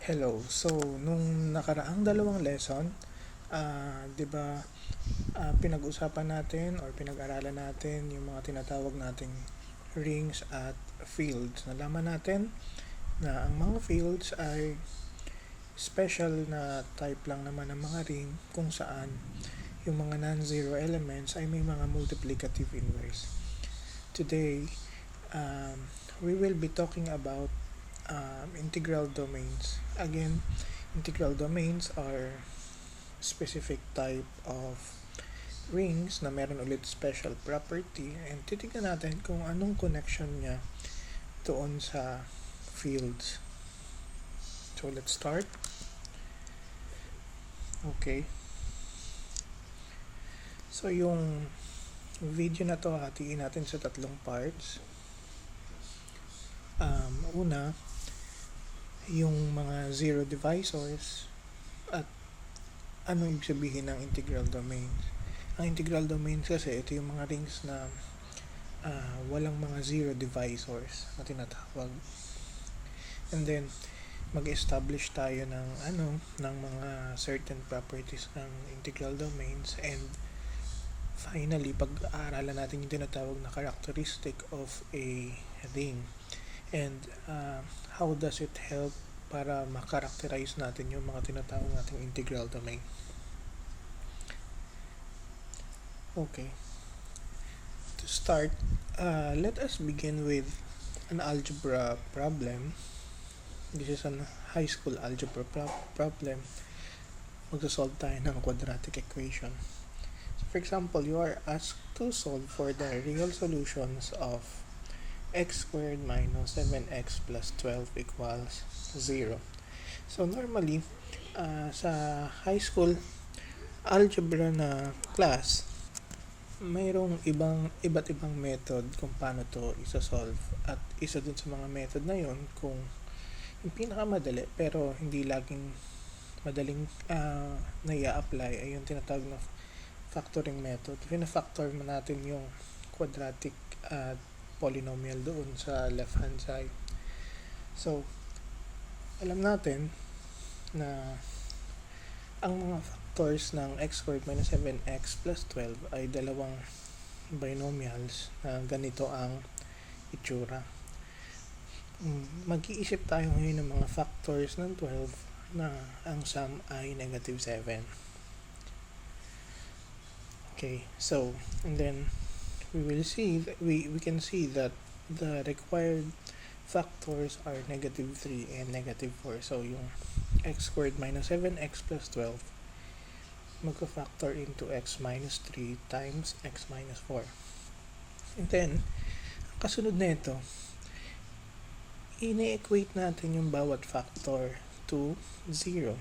Hello. So, nung nakaraang dalawang lesson, 'di ba, pinag-usapan natin or pinag-aralan natin yung mga tinatawag nating rings at fields. Nalaman natin na ang mga fields ay special na type lang naman ng mga ring kung saan yung mga non-zero elements ay may mga multiplicative inverse. Today, we will be talking about integral domains. Again, integral domains are specific type of rings na meron ulit special property, and titignan natin kung anong connection niya doon sa fields. So let's start. Okay. So yung video na to hatiin natin sa tatlong parts. Una, yung mga zero divisors at ano ibig sabihin ng integral domains. Ang integral domains kasi ito yung mga rings na walang mga zero divisors na tinatawag. And then mag-establish tayo ng mga certain properties ng integral domains, and finally pag-aaralan natin yung tinatawag na characteristic of a ring, and how does it help para ma-characterize natin yung mga tinatawag nating integral domain. Okay. To start, let us begin with an algebra problem. This is an high school algebra problem. Magsasolve tayo ng quadratic equation. So for example, you are asked to solve for the real solutions of x squared minus 7x plus 12 equals 0. So normally, sa high school algebra na class, mayroong iba't ibang method kung paano to isa-solve, at isa dun sa mga method na yon, kung yung pinakamadali pero hindi laging madaling nai-apply, ay yung tinatawag na factoring method. Pina-factor mo natin yung quadratic polynomial doon sa left hand side. So alam natin na ang mga factors ng x squared minus 7x plus 12 ay dalawang binomials na ganito ang itsura. Mag-iisip tayo ngayon ng mga factors ng 12 na ang sum ay negative 7. Okay, so and then we can see that the required factors are negative 3 and negative 4. So yung x squared minus 7x plus 12 magka-factor into x minus 3 times x minus 4. And then, kasunod na ito, ine-equate natin yung bawat factor to 0.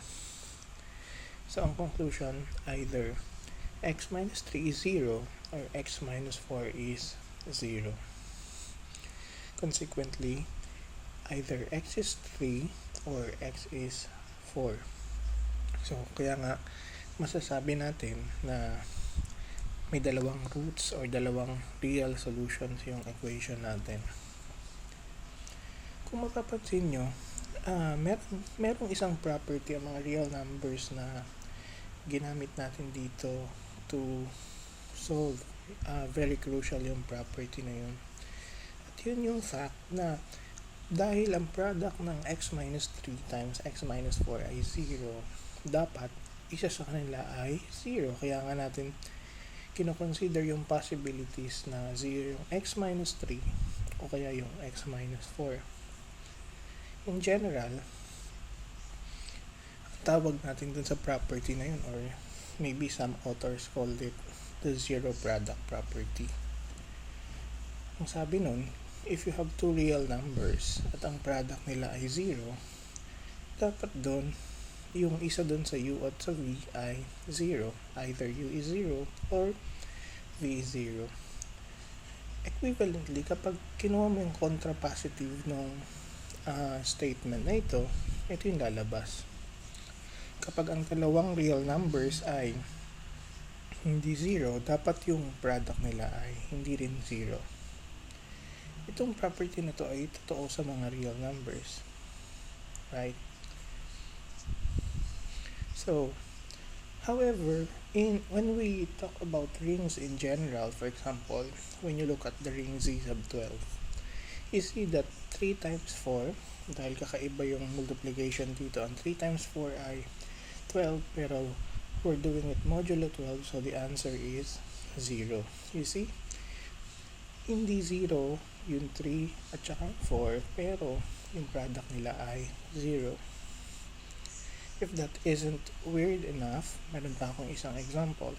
So ang conclusion, either x minus 3 is 0 or x minus 4 is 0. Consequently, either x is 3 or x is 4. So kaya nga masasabi natin na may dalawang roots or dalawang real solutions yung equation natin. Kung mapapansin nyo, merong isang property ang mga real numbers na ginamit natin dito to solve. Very crucial yung property na yun. At yun yung fact na dahil ang product ng x minus 3 times x minus 4 ay 0, dapat isa sa kanila ay 0. Kaya nga natin kino-consider yung possibilities na 0 yung x minus 3 o kaya yung x minus 4. In general, tawag natin dun sa property na yun, or maybe some authors called it the zero product property. Ang sabi nun, if you have two real numbers at ang product nila ay 0, dapat dun yung isa dun sa u at sa v ay 0. Either u is 0 or v is 0. Equivalently, kapag kinuha mo yung contrapositive ng statement na ito yung lalabas. Kapag ang dalawang real numbers ay hindi 0, dapat yung product nila ay hindi rin 0. Itong property na to ay totoo sa mga real numbers. Right? So, however, when we talk about rings in general, for example, when you look at the ring Z sub 12, you see that 3 times 4, dahil kakaiba yung multiplication dito, ang 3 times 4 ay 12, pero we're doing it modulo 12, so the answer is 0. You see? Hindi 0 yung 3 at saka 4, pero yung product nila ay 0. If that isn't weird enough, meron pa akong isang example.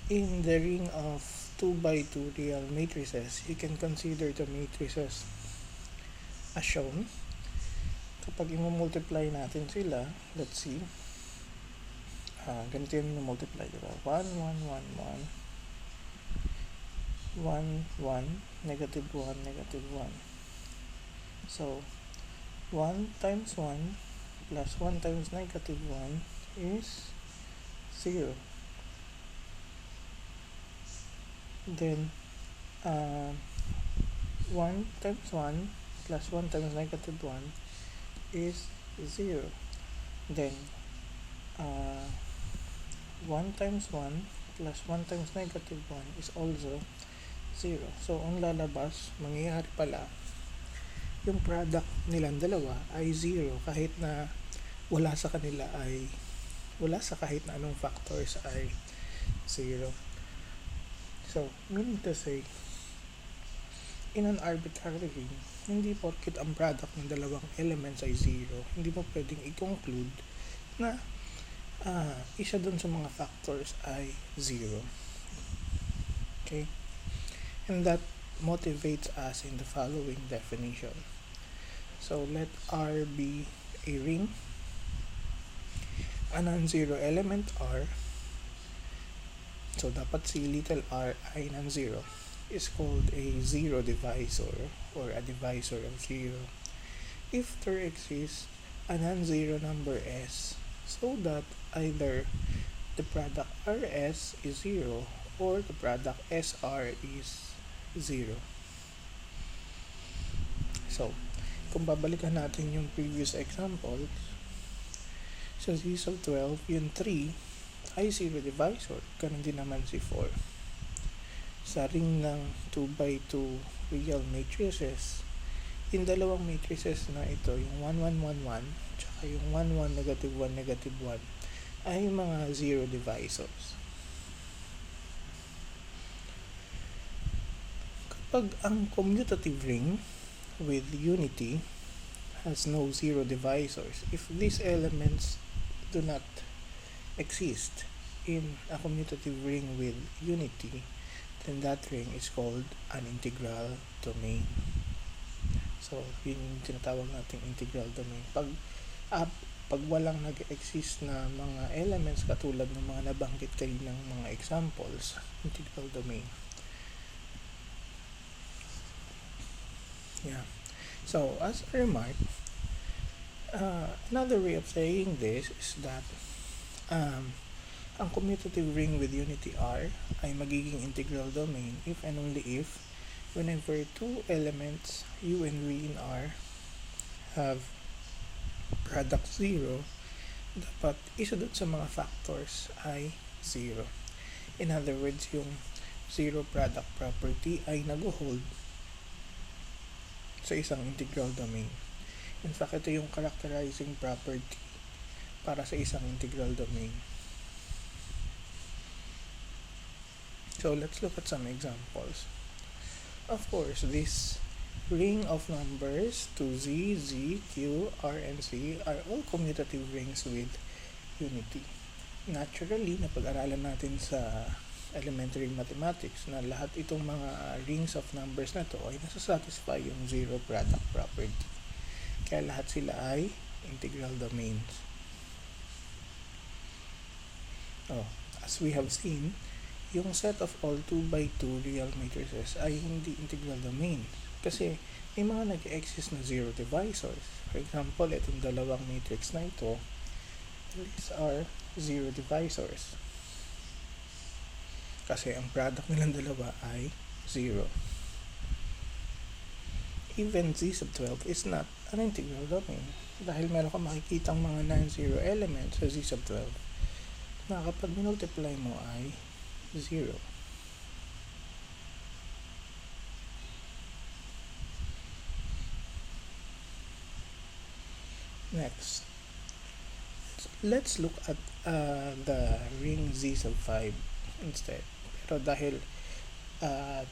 In the ring of 2 by 2 real matrices, you can consider the matrices as shown. Kapag i-multiply natin sila, let's see, ganito yung multiply, diba? 1, 1, 1, 1, 1, 1, negative 1, negative 1. So, 1 times 1 plus 1 times negative 1 is 0. Then, 1 times 1 plus 1 times negative 1 is 0. Then, 1 times 1 plus 1 times negative 1 is also 0. So, ang lalabas, mangyayari pala, yung product nilang dalawa ay 0 kahit na wala sa kahit na anong factors ay 0. So, meaning to say, in an arbitrary ring, hindi porket ang product ng dalawang elements ay 0, hindi mo pwedeng i-conclude na isa dun sa mga factors ay 0. Okay? And that motivates us in the following definition. So, let R be a ring. A non-zero element R, so dapat si little r ay non-zero, is called a zero divisor or a divisor of 0 if there exists a non-zero number S, so that either the product RS is 0 or the product SR is 0. So, kung babalikan natin yung previous examples, sa Z sub 12, yung 3 ay zero divisor. Ganun din naman si 4. Sa ring ng 2 by 2 real matrices, yung dalawang matrices na ito, yung 1, 1, 1, 1, tsaka yung 1, 1, negative 1, negative 1, ay mga zero divisors. Kapag ang commutative ring with unity has no zero divisors, if these elements do not exist in a commutative ring with unity, then that ring is called an integral domain. So, yun yung tinatawag nating integral domain. Pag walang nag-exist na mga elements katulad ng mga nabanggit kayo ng mga examples, integral domain. Yeah. So, as a remark, another way of saying this is that ang commutative ring with unity R ay magiging integral domain if and only if whenever two elements U and V in R have product 0, dapat isa dun sa mga factors ay 0. In other words, yung zero product property ay nag-hold sa isang integral domain. In fact, ito yung characterizing property para sa isang integral domain. So, let's look at some examples. Of course, this ring of numbers 2Z, Z, Q, R, and C are all commutative rings with unity. Naturally, napag-aralan natin sa elementary mathematics na lahat itong mga rings of numbers na to ay nasa-satisfy yung zero product property. Kaya lahat sila ay integral domains. As we have seen, yung set of all 2 by 2 real matrices ay hindi integral domain kasi may mga nag-exist na zero divisors. For example, itong dalawang matrix na ito, these are zero divisors kasi ang product nilang dalawa ay 0. Even Z sub 12 is not an integral domain. Dahil meron ka makikitang mga non-zero elements sa z sub 12 na kapag minultiply mo ay 0. Next, let's look at the ring z sub 5 instead. Pero dahil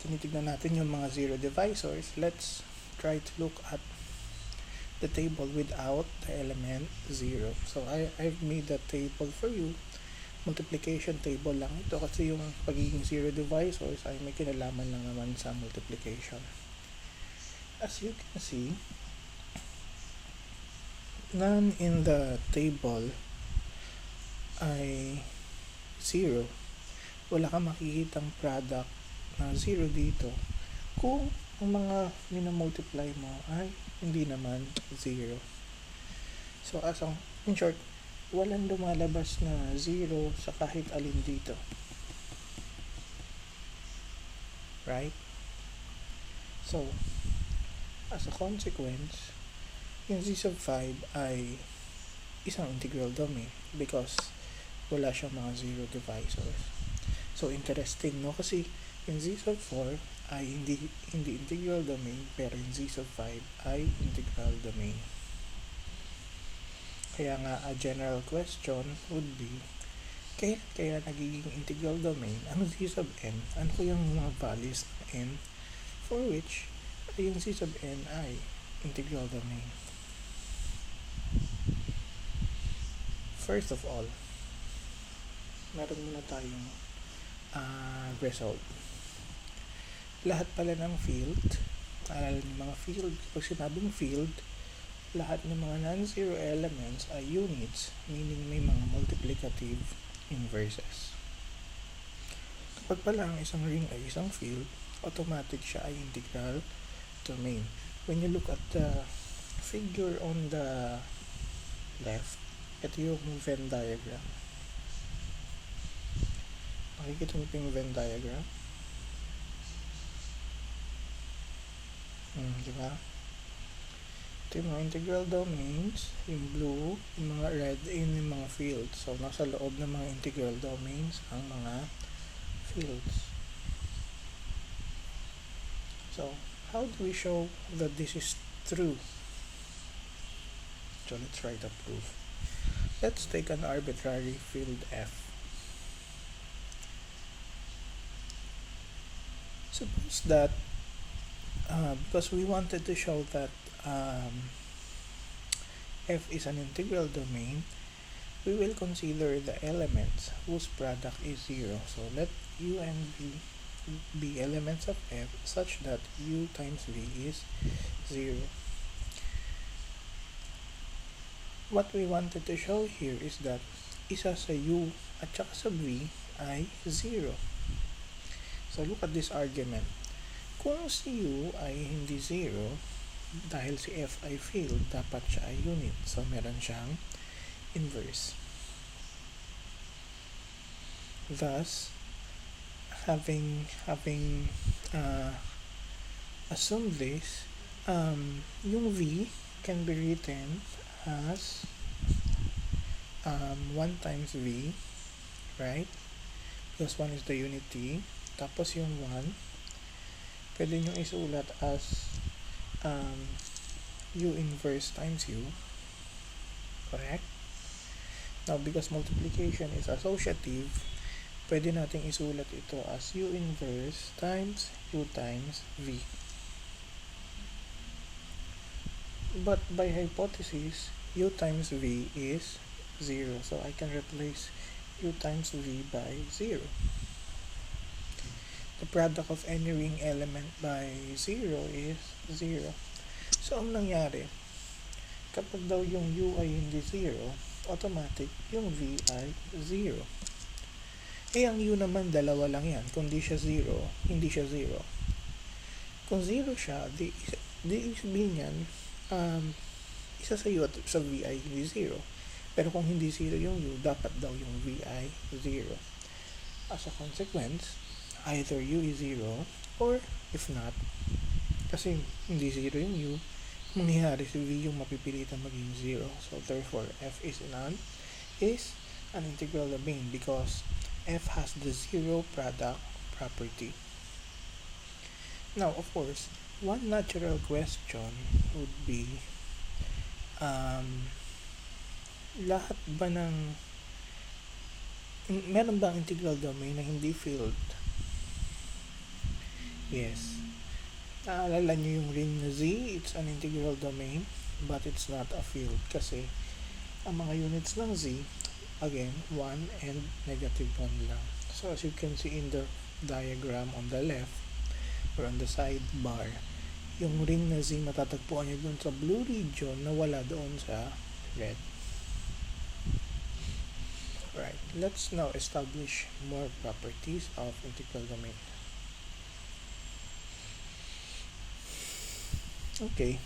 tinitignan natin yung mga zero divisors, let's try to look at the table without the element 0. So I've made the table for you. Multiplication table lang ito kasi yung pagiging zero divisors ay may kinalaman lang naman sa multiplication. As you can see, none in the table ay 0. Wala kang makikitang product na 0 dito kung ang mga minamultiply mo ay hindi naman 0. So in short, walang lumalabas na 0 sa kahit alin dito. Right? So, as a consequence, yung z sub 5 ay isang integral domain because wala siyang mga zero divisors. So, interesting, no? Kasi yung z sub 4 ay hindi integral domain, pero yung z sub 5 ay integral domain. Kaya nga, a general question would be, kaya nagiging integral domain, ano z sub n? Ano ko yung mga values ng n for which yung z sub n ay integral domain? First of all, meron muna tayong result. Lahat pala ng field, alala ng mga field, pag sinabing field, lahat ng mga non-zero elements ay units, meaning may mga multiplicative inverses. Kapag pala ang isang ring ay isang field, automatic siya ay integral domain. When you look at the figure on the left, ito yung Venn diagram. Makikita mo yung Venn diagram? Diba? Ito yung mga integral domains, yung blue, yung mga red, yung mga fields. So, nasa loob ng mga integral domains ang mga fields. So, how do we show that this is true? So, let's write a proof. Let's take an arbitrary field F. Suppose that because we wanted to show that F is an integral domain, we will consider the elements whose product is 0. So let U and V be elements of F such that U times V is 0. What we wanted to show here is that isa sa U at saka sa V ay 0. So look at this argument. Kung si U ay hindi 0, dahil si F ay field, dapat siya ay unit. So meron siyang inverse. Thus, having assumed this, yung V can be written as 1 times V, right? Because 1 is the unity. Tapos yung 1, pwede nyo isulat as U inverse times U. Correct? Now, because multiplication is associative, pwede nating isulat ito as U inverse times U times V. But by hypothesis, U times V is 0. So I can replace U times V by 0. The product of any ring element by 0 is 0. So ang nangyari, kapag daw yung U ay hindi 0, automatic yung V ay 0. Eh ang U naman dalawa lang yan. Kung di siya 0, hindi siya 0. Kung 0 siya, di sabihin yan, isa sa U at sa V ay hindi 0. Pero kung hindi 0 yung U, dapat daw yung V ay 0. As a consequence, either U is 0 or if not, kasi hindi 0 yung U, mangyayari si V yung mapipilitan maging 0. So therefore, F is an integral domain because F has the zero product property. Now, of course, one natural question would be, lahat ba meron bang integral domain na hindi filled? Yes. Naalala nyo yung ring na Z, it's an integral domain, but it's not a field kasi ang mga units ng Z, again, 1 and negative 1 lang. So as you can see in the diagram on the left or on the sidebar, yung ring na Z matatagpuan nyo dun sa blue region na wala doon sa red. Right, let's now establish more properties of integral domain. Okay,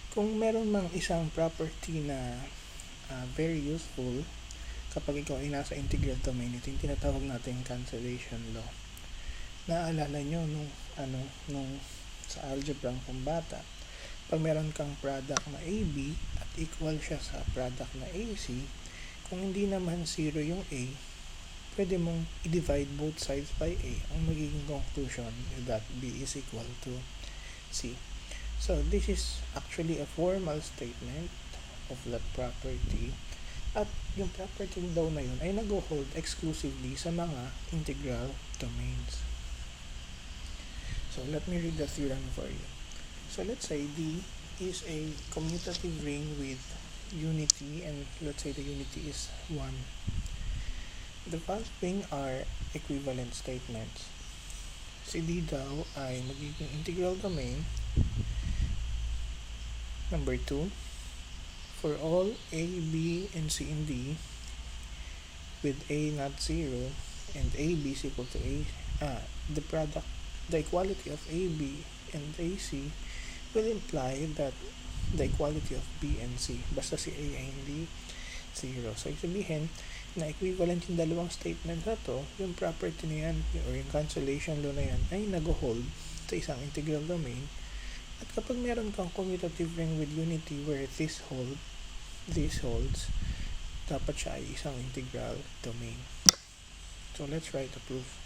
kung meron mang isang property na very useful kapag ikaw ay nasa integral domain, ito yung tinatawag natin cancellation law. Naalala nyo nung sa algebra ng pambata, pag meron kang product na AB at equal siya sa product na AC, kung hindi naman 0 yung A, pwede mong i-divide both sides by A. Ang magiging conclusion is that B is equal to C. So this is actually a formal statement of that property, at yung property daw na yun ay nag-hold exclusively sa mga integral domains. So let me read the theorem for you. So let's say D is a commutative ring with unity, and let's say the unity is 1. The following are equivalent statements. Si D daw ay magiging integral domain. Number 2, for all A, B, and C and D with A not 0 and AB is equal to A, the equality of AB and AC will imply that the equality of B and C, basta si A ay hindi 0. So, ibig sabihin na equivalent yung dalawang statement na to, yung property na yan, or yung cancellation law na yan, ay nag-hold sa isang integral domain. At kapag meron kang commutative ring with unity where this holds, dapat siya ay isang integral domain. So let's write a proof.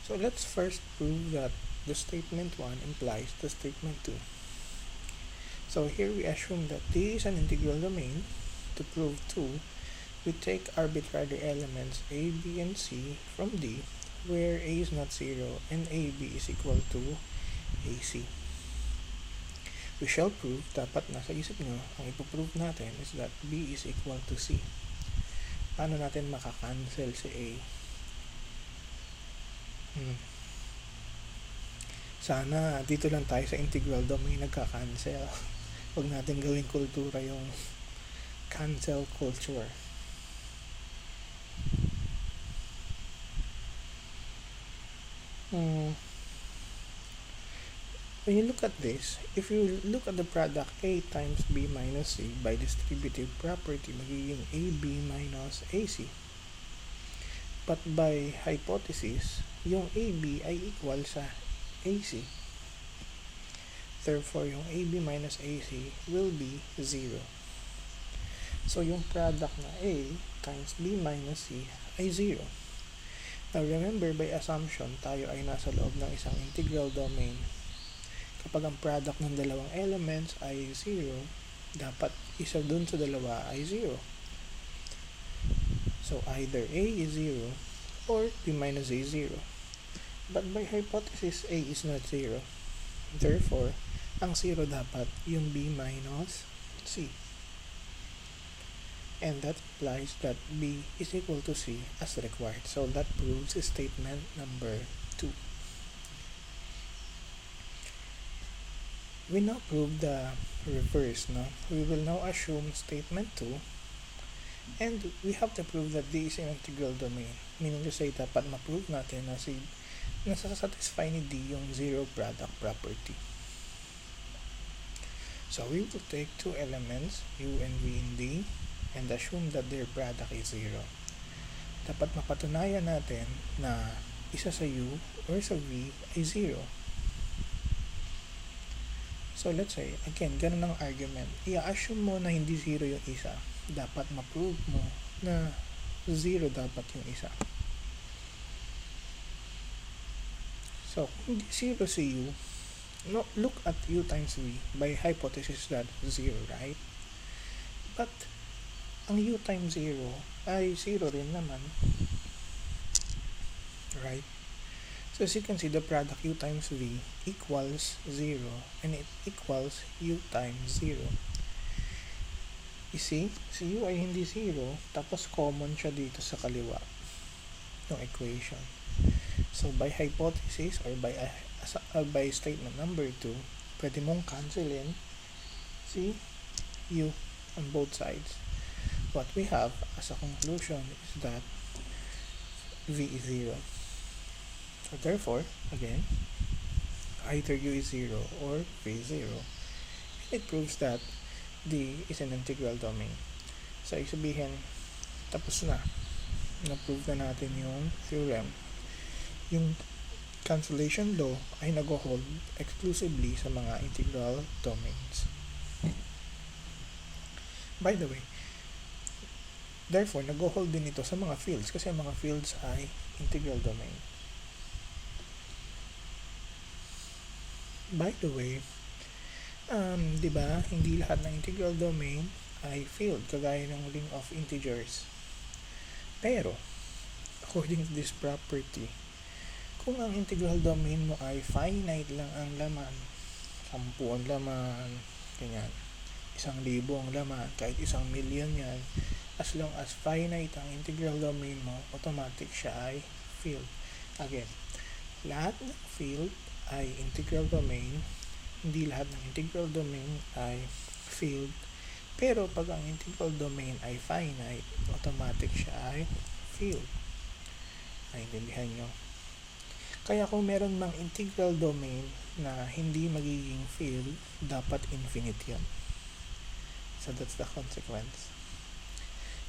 So let's first prove that the statement 1 implies the statement 2. So here we assume that D is an integral domain. To prove 2, we take arbitrary elements A, B, and C from D, where A is not 0 and AB is equal to AC. We shall prove, dapat nasa isip nyo, ang ipoprove natin is that B is equal to C. Paano natin makakancel si A? Sana dito lang tayo sa integral domain nagka-cancel. Huwag natin gawing kultura yung cancel culture. When you look at this, if you look at the product A times B minus C by distributive property, magiging AB minus AC. But by hypothesis, yung AB ay equal sa AC. Therefore, yung AB minus AC will be 0. So, yung product na A times B minus C ay 0. Now, remember, by assumption, tayo ay nasa loob ng isang integral domain. Kapag ang product ng dalawang elements ay 0, dapat isa dun sa dalawa ay 0. So, either A is 0 or B minus A is 0. But by hypothesis, A is not 0. Therefore, ang 0 dapat yung B minus C. And that implies that B is equal to C as required. So that proves statement number 2. We now prove the reverse. No? We will now assume statement 2, and we have to prove that D is an integral domain. Meaning to say, dapat ma-prove natin na nasasatisfy ni D yung zero product property. So we will take two elements, U and V in D, and assume that their product is 0. Dapat mapatunayan natin na isa sa U or sa V ay 0. So let's say, again, ganun ang argument. I-assume mo na hindi 0 yung isa. Dapat ma-prove mo na 0 dapat yung isa. So, kung hindi 0 si u, no, look at u times v by hypothesis that 0, right? But, ang u times 0 ay 0 rin naman. Right? So as you can see, the product u times v equals 0 and it equals u times 0. You see? Si u ay hindi 0, tapos common siya dito sa kaliwa yung equation. So by hypothesis or by statement number 2, pwede mong cancelin si u on both sides. What we have as a conclusion is that v is 0. So therefore, again, either u is 0 or v is 0. And it proves that D is an integral domain. So, ibig sabihin, tapos na. Na-prove na natin yung theorem. Yung cancellation law ay nag-hold exclusively sa mga integral domains. By the way, therefore, nag-hold din ito sa mga fields kasi ang mga fields ay integral domain. By the way, di ba, hindi lahat ng integral domain ay field, kagaya ng ring of integers. Pero, according to this property, kung ang integral domain mo ay finite lang ang laman, 10 ang laman, ganyan, 1,000 ang laman, kahit 1,000,000 yan, as long as finite ang integral domain mo, automatic siya ay field. Again, lahat ng field ay integral domain, hindi lahat ng integral domain ay field, pero pag ang integral domain ay finite, automatic siya ay field. Naintindihan nyo? Kaya kung meron mang integral domain na hindi magiging field, dapat infinite yun. So that's the consequence.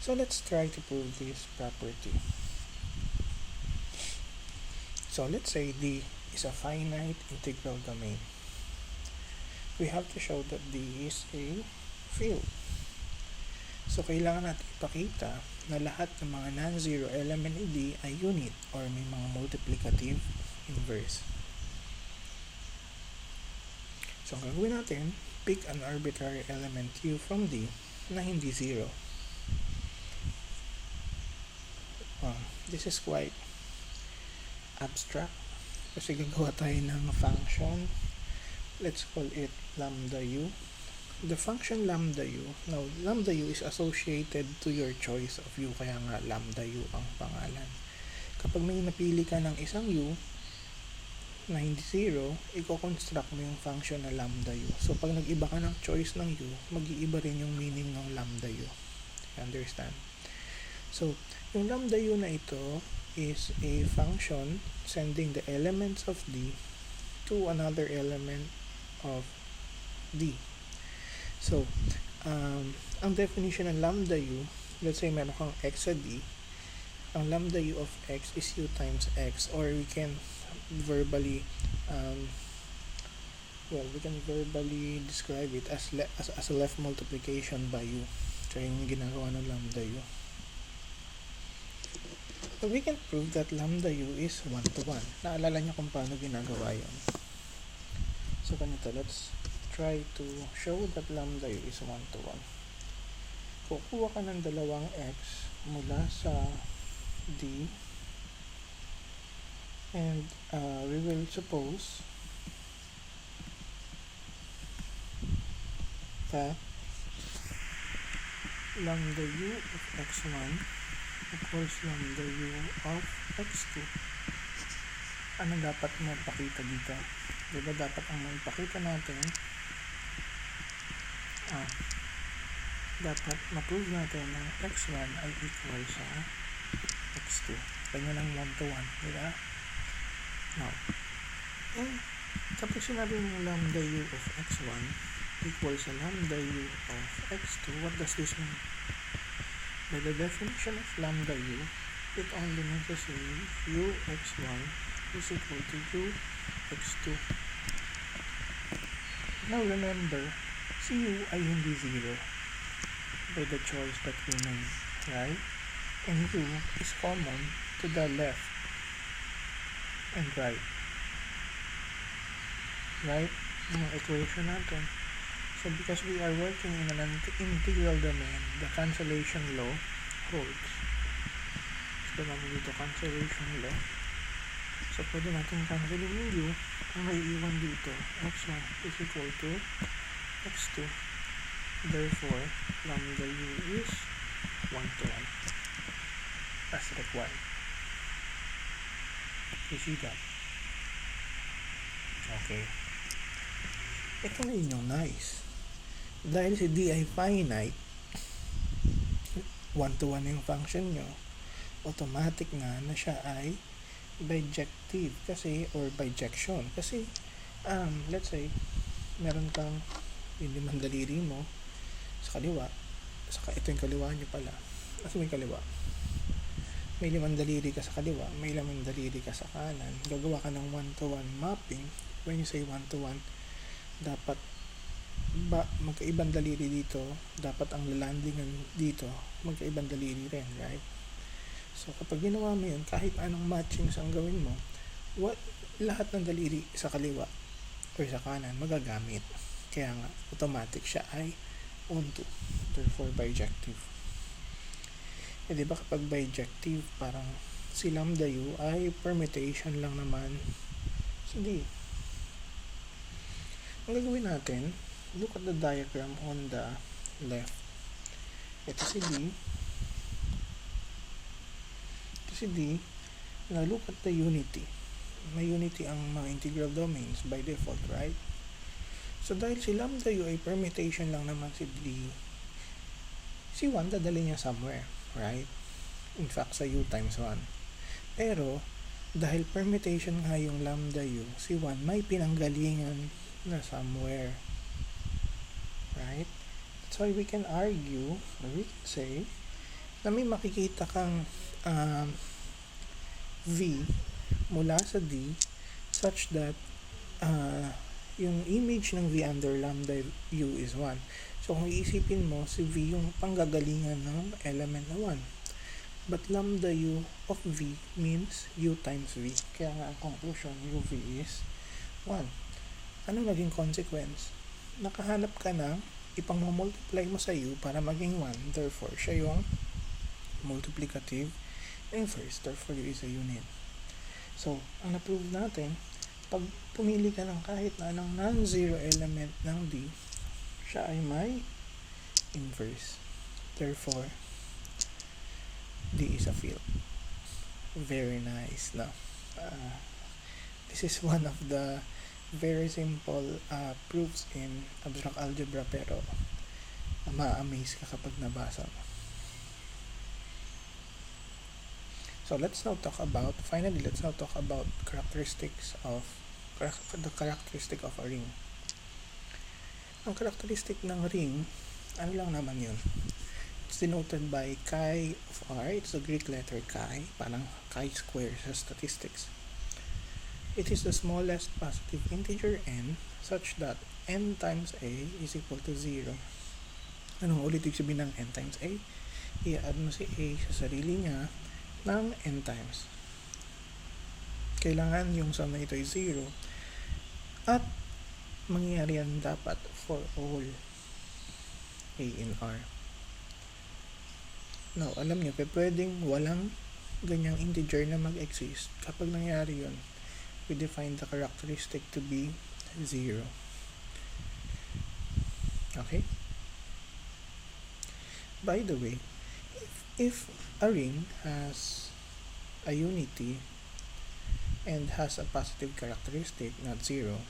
So let's try to prove this property. So let's say D is a finite integral domain. We have to show that D is a field. So kailangan natin ipakita na lahat ng mga non-zero element in D ay unit or may mga multiplicative inverse. So ang gagawin natin, pick an arbitrary element Q from D na hindi zero. This is quite abstract kasi gagawa tayo ng function. Let's call it lambda u. The function lambda u, now lambda u is associated to your choice of u, kaya nga lambda u ang pangalan. Kapag may napili ka ng isang u na hindi zero, i-construct mo yung function na lambda u. So pag nag-iba ka ng choice ng u, mag-iiba rin yung meaning ng lambda u. You understand? So yung lambda u na ito is a function sending the elements of D to another element of D. So, ang definition ng lambda u, let's say meron kang x sa D, ang lambda u of x is u times x, or we can verbally describe it as a left multiplication by u. So, yun yung ginagawa ng lambda u. So, we can prove that lambda u is 1 to 1. Naalala niyo kung paano ginagawa yun. So, ganito, let's try to show that lambda u is 1 to 1. Kukuha ka ng dalawang x mula sa D, and we will suppose that lambda u of x1 equals lambda u of x2. Ano dapat mapakita dito? Diba dapat ang maipakita natin, dapat ma-prove natin na x1 ay equal sa x2. Ganyan ang 1 to 1, diba? Now, kapag sinabi mo lambda u of x1 equals sa lambda u of x2, what does this mean? By the definition of lambda u, it only means to say u x1 is equal to u x2. Now remember, si u ay hindi zero by the choice that we made, right? And u is common to the left and right. Right? Yung equation natin. So because we are working in an integral domain, the cancellation law holds. So natin dito cancellation law. So pwede natin cancelin yung u. Ang may iwan dito, x1 is equal to x2. Therefore, lambda u is 1 to 1 as required. You see that? Okay. Ito na yun yung nice. Dahil si d ay finite, 1 to 1 yung function nyo, automatic na siya ay bijective kasi, or bijection. Kasi, let's say, meron kang yung limang daliri mo sa kaliwa, saka ito yung kaliwa nyo pala. Kasi may kaliwa. May limang daliri ka sa kaliwa, may limang daliri ka sa kanan. Gagawa ka ng 1 to 1 mapping. When you say 1 to 1, dapat magkaibang daliri dito, dapat ang lalandingan dito magkaibang daliri rin, right? So kapag ginawa mo yun, kahit anong matchings ang gawin mo, lahat ng daliri sa kaliwa or sa kanan magagamit. Kaya nga automatic siya ay onto, therefore bijective. Di ba kapag bijective, parang si lambda u ay permutation lang naman sa d. Ang gagawin natin, look at the diagram on the left. Ito si d. Now look at the unity. May unity ang mga integral domains by default, right? So dahil si lambda u ay permutation lang naman si d, si 1 dadali niya somewhere, right? In fact, sa u times 1. Pero, dahil permutation nga yung lambda u, si 1 may pinanggalingan na somewhere. Right? That's why we can argue, or we can say, na may makikita kang v mula sa d such that yung image ng v under lambda u is 1. So, kung iisipin mo, si v yung panggagalingan ng element na 1. But lambda u of v means u times v. Kaya nga ang conclusion, uv is 1. Ano naging consequence? Nakahanap ka ng ipang-multiply mo sa u para maging 1. Therefore, siya yung multiplicative inverse. Therefore, u is a unit. So, ang na-prove natin, pag pumili ka ng kahit na anong non-zero element ng d, siya ay may inverse. Therefore, d is a field. Very nice. No? This is one of the very simple proofs in abstract algebra, pero ma-amaze ka kapag nabasa mo. So let's now talk about characteristics of the characteristic of a ring. Ang characteristic ng ring, ano lang naman yun? It's denoted by chi of r. It's the Greek letter chi, parang chi-square sa statistics. It is the smallest positive integer n such that n times a is equal to 0. Anong ulit ibig sabihin ng n times a? I-add mo si a sa sarili niya ng n times. Kailangan yung sum na ito ay 0 at mangyayari yan dapat for all a in r. Now, alam niyo, pwedeng walang ganyang integer na mag-exist. Kapag nangyari yun, we define the characteristic to be 0. Okay? By the way, if a ring has a unity and has a positive characteristic, not 0,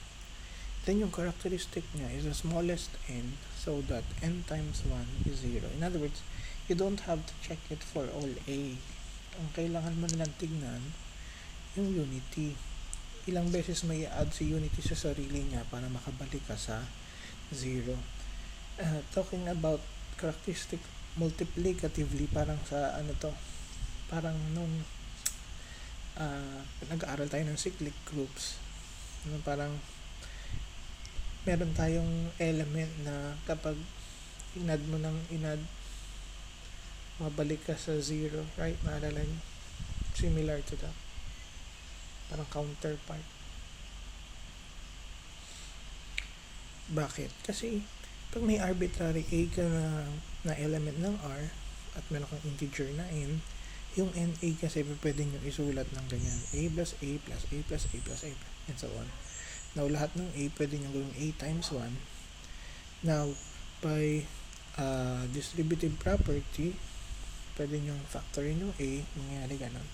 then yung characteristic niya is the smallest n, so that n times 1 is 0. In other words, you don't have to check it for all a. Ang kailangan mo nilang tignan yung unity. Ilang beses may i-add si unity sa sarili niya para makabalik ka sa 0. Talking about characteristic multiplicatively, parang sa parang nung nag-aaral tayo ng cyclic groups, parang meron tayong element na kapag inad mo ng inad, mabalik ka sa zero, right? Naalala niyo? Similar to that. Parang counterpart. Bakit? Kasi pag may arbitrary a ka na element ng r at meron kang integer na n, yung na kasi pwede nyo isulat ng ganyan. A plus a plus a plus a plus a and so on. Now, lahat ng a pwede nyo gawing a times 1. Now, by distributive property, pwede nyo factorin yung a, mangyari ganun.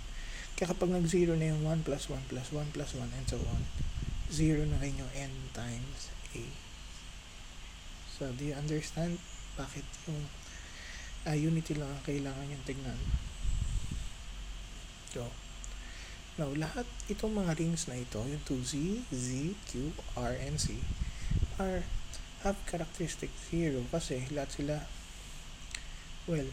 Kaya kapag nag-0 na yung 1 plus 1 plus 1 plus 1 and so on, 0 na rin yung n times a. So, do you understand bakit yung unity lang ang kailangan yung tignan? So, now, lahat itong mga rings na ito, yung 2z, z, q, r, and c, have characteristic 0 kasi lahat sila, well,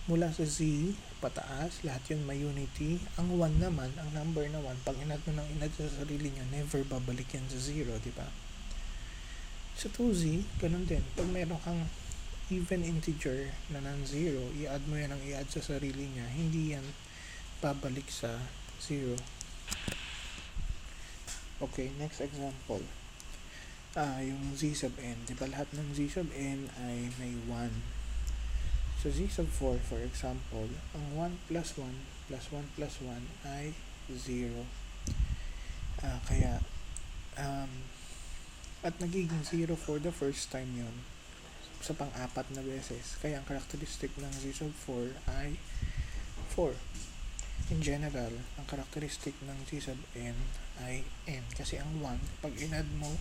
mula sa z, pataas, lahat yun may unity. Ang 1 naman, ang number na 1, pag inad mo ng inad sa sarili nyo, never babalik yan sa 0, di ba? Sa 2z, ganun din. Pag meron kang even integer na non-zero, i-add mo yan ang i-add sa sarili niya, hindi yan babalik sa 0. Okay, next example. Yung z sub n. Diba lahat ng z sub n ay may 1. So z sub 4, for example, ang 1 plus 1 plus 1 plus 1 ay 0. Kaya, at nagiging 0 for the first time yon sa pang-apat na beses. Kaya ang characteristic ng z sub 4 ay 4. In general, ang characteristic ng z sub n ay n. Kasi ang 1, pag inad mo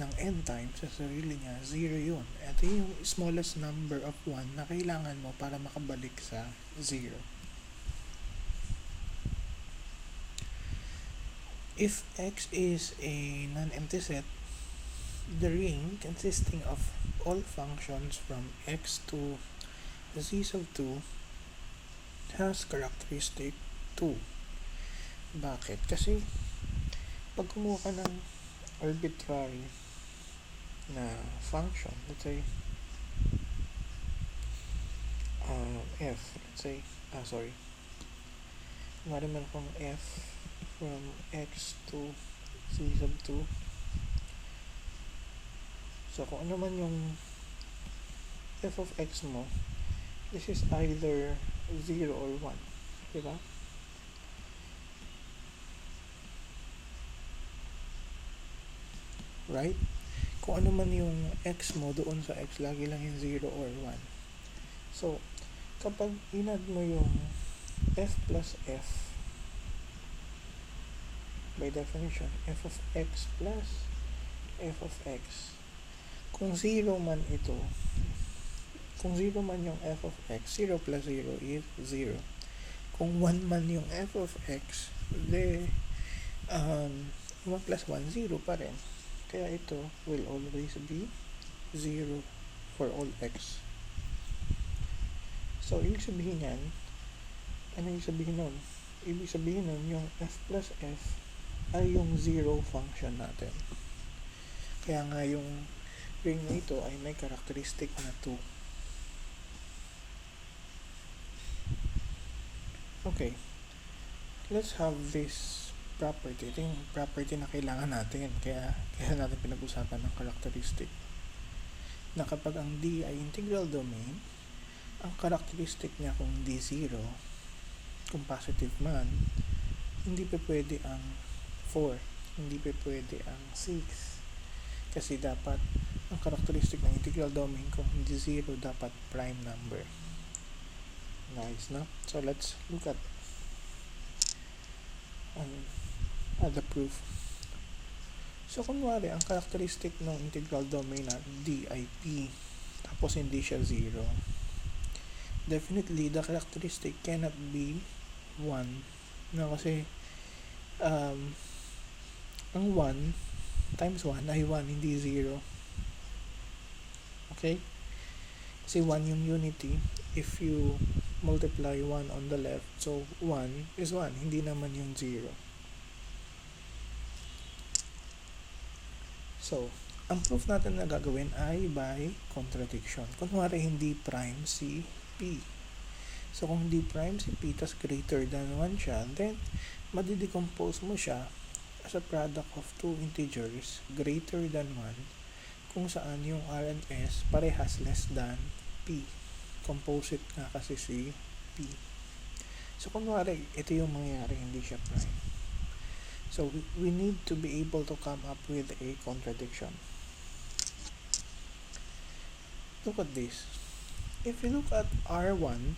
ng n times sa sarili niya, 0 yun. Ito yung smallest number of 1 na kailangan mo para makabalik sa 0. If x is a non-empty set, the ring consisting of all functions from x to z sub 2 has characteristic 2. Bakit? Kasi pag kumuha ka ng arbitrary na function, let's say f, let's say mariman kong f from x to z sub 2. So, kung ano man yung f of x mo, this is either 0 or 1. Diba? Right? Kung ano man yung x mo, doon sa x, lagi lang yung 0 or 1. So, kapag inad mo yung f plus f, by definition, f of x plus f of x, kung 0 man ito, kung 0 man yung f of x, 0 plus 0 is 0. Kung 1 man yung f of x, de 1 plus 1, 0 pa rin. Kaya ito will always be 0 for all x. So, ibig sabihin yan, ano ibig sabihin nun? Ibig sabihin nun, yung f plus f ay yung 0 function natin. Kaya nga yung ring na ito ay may characteristic na 2. Okay. Let's have this property. Ito yung property na kailangan natin. Kaya natin pinag-usapan ng characteristic. Na kapag ang D ay integral domain, ang characteristic niya kung D0, kung positive man, hindi pa pwede ang 4. Hindi pa pwede ang 6. Kasi dapat ang characteristic ng integral domain kung hindi 0, dapat prime number. Nice, no? So, let's look at the proof. So, kunwari, ang characteristic ng integral domain na D ay P, tapos hindi siya 0. Definitely, the characteristic cannot be 1. No, kasi, ang 1 times 1 ay 1, hindi 0. Okay? Kasi 1 yung unity. If you multiply 1 on the left, so 1 is 1, hindi naman yung 0. So, ang proof natin na gagawin ay by contradiction. Kunwari, hindi prime si P. So, kung hindi prime si P, tas greater than 1 siya, then, madidecompose mo siya as a product of two integers greater than 1 kung saan yung R and S parehas less than P. Composite nga kasi si P. So, kunwari, ito yung mangyayari, hindi siya prime. So, we need to be able to come up with a contradiction. Look at this. If you look at R1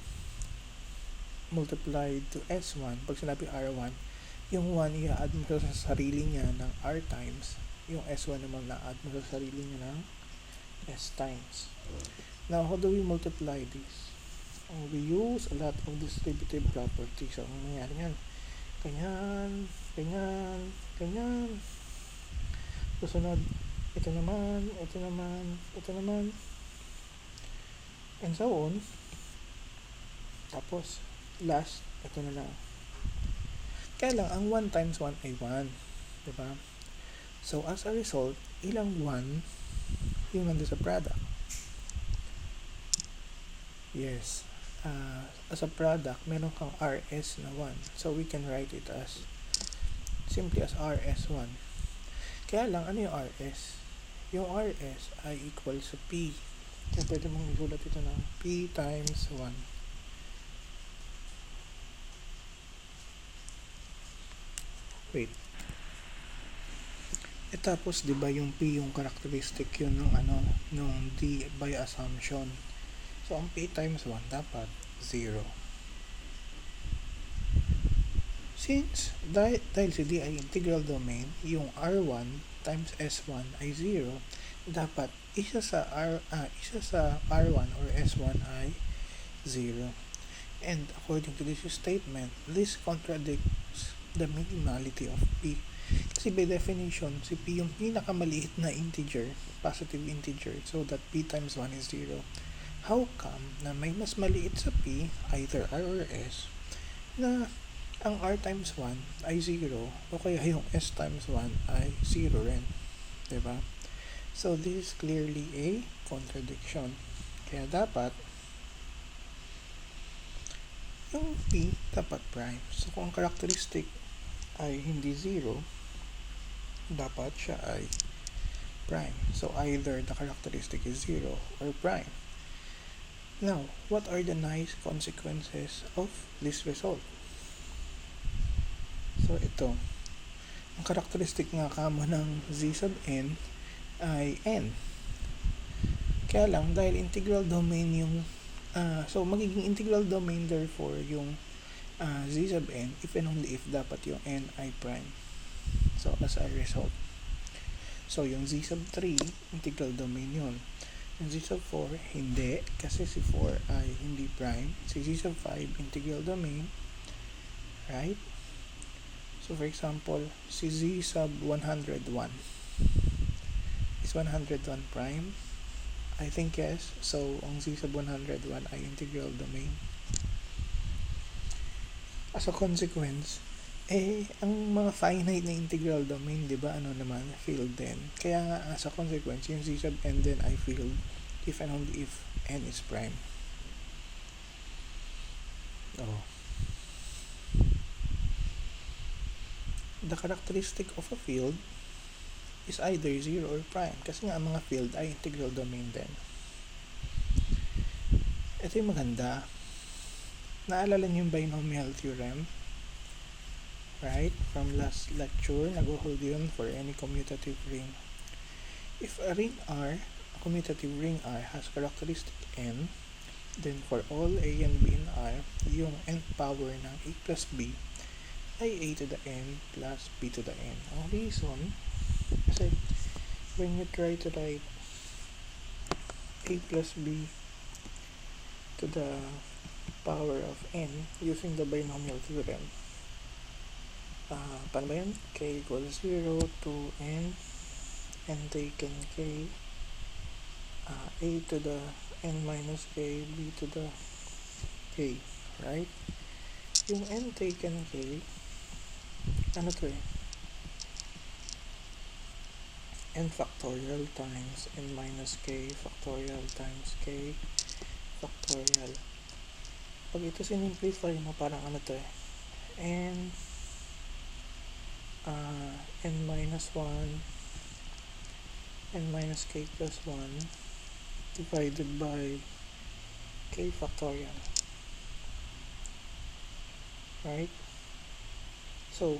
multiplied to S1, pag sinabi R1, yung 1 i-add mo sa sarili niya ng R times, yung S1 naman na-add mo sa sarili niya ng S times. Now, how do we multiply this? We use a lot of distributive properties. So, ang nangyari yan, ganyan, ganyan, ganyan. Susunod, ito naman, ito naman, ito naman, and so on. Tapos, last, ito na lang. Kaya lang, ang 1 times 1 ay 1. Diba? So, as a result, ilang 1 yung nandun sa product? Yes. As a product, meron kang RS na 1. So, we can write it as simply as RS1. Kaya lang, ano yung RS? Yung RS ay equal sa P. Kaya pwede mong isulat ito ng P times 1. Wait. Tapos, di ba yung P, yung characteristic yun nung D by assumption. So, ang P times 1 dapat 0. Since, dahil si D ay integral domain, yung R1 times S1 ay 0, dapat isa sa R1 or S1 ay 0. And according to this statement, this contradicts the minimality of P. Kasi by definition, si P yung pinakamaliit na integer, positive integer, so that P times 1 is 0. How come na may mas maliit sa P, either R or S, na ang R times 1 ay 0 o kaya yung S times 1 ay 0 rin? Diba? So, this is clearly a contradiction. Kaya dapat yung P dapat prime. So, kung ang characteristic ay hindi 0, dapat siya ay prime. So, either the characteristic is 0 or prime. Now, what are the nice consequences of this result? So, ito. Ang characteristic nga kamo ng Z sub n ay n. Kaya lang, dahil integral domain yung so, magiging integral domain therefore yung Z sub n if and only if dapat yung n ay prime. So, as a result. So, yung Z sub 3, integral domain yun. Yung Z sub 4, hindi. Kasi si 4 ay hindi prime. Si Z sub 5, integral domain. Right? So, for example, si Z sub 101. Is 101 prime? I think yes. So, ang Z sub 101 ay integral domain. As a consequence, ang mga finite na integral domain, di ba, field din. Kaya nga, as a consequence, yung Z sub n din ay field if and only if n is prime. The characteristic of a field is either 0 or prime. Kasi nga, ang mga field ay integral domain din. Ito yung maganda. Naalala niyo yung binomial theorem? Right? From last lecture, nag-hold yun for any commutative ring. If a ring R, a commutative ring R, has characteristic n, then for all A and B in R, yung n power ng A plus B ay A to the n plus B to the n. Ang reason, kasi when you try to write A plus B to the power of n using the binomial theorem, paano ba yan? K equals 0 to n taken k, a to the n minus k, b to the k, right? Yung n taken k, ano to n factorial times n minus k factorial times k factorial. Pag ito sinimplify mo, parang ano to n n minus 1 n minus k plus 1 divided by k factorial, right? So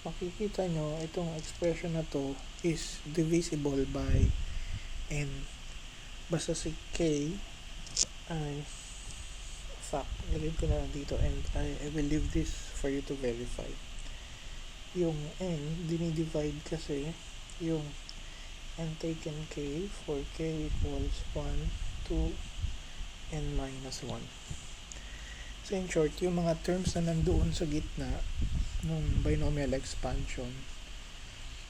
makikita nyo itong expression na to is divisible by n. Basta si k ay ilagay ko na dito, and I will leave this for you to verify. Yung n dinidivide kasi yung n taken k for k equals 1 to n minus 1. So in short, yung mga terms na nandoon sa gitna ng binomial expansion,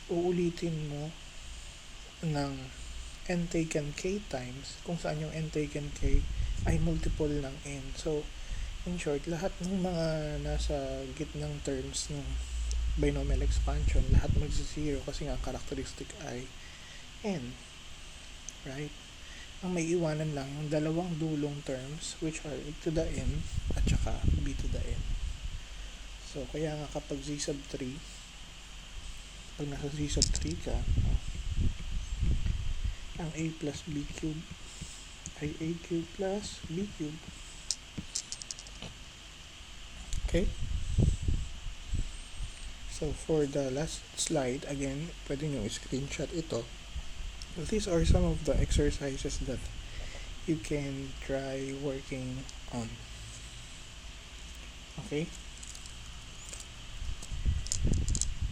uulitin mo ng n taken k times kung saan yung n taken k ay multiple ng n. So in short, lahat ng mga nasa gitnang terms ng binomial expansion, lahat magsi-zero kasi nga characteristic ay n, right? Ang may iwanan lang yung dalawang dulong terms, which are a to the n at saka b to the n. So kaya nga kapag z sub 3, pag nasa z sub 3 ka, ang a plus b cube ay a cube plus b cube. Okay? So for the last slide, again, pwede nyo screenshot ito. These are some of the exercises that you can try working on. Okay?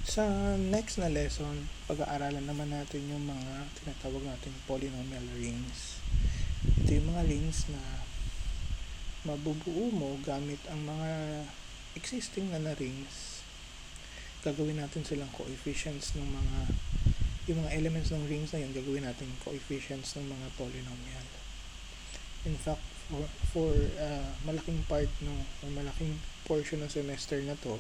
Sa next na lesson, pag-aaralan naman natin yung mga tinatawag nating polynomial rings. Ito yung mga rings na mabubuo mo gamit ang mga existing na rings. Gagawin natin silang coefficients ng yung mga elements ng rings na yun, gagawin natin coefficients ng mga polynomial. In fact, for malaking part o malaking portion ng semester na to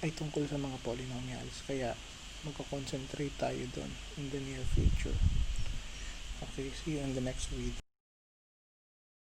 ay tungkol sa mga polynomials. Kaya magko-concentrate tayo doon in the near future. Okay, see you in the next video.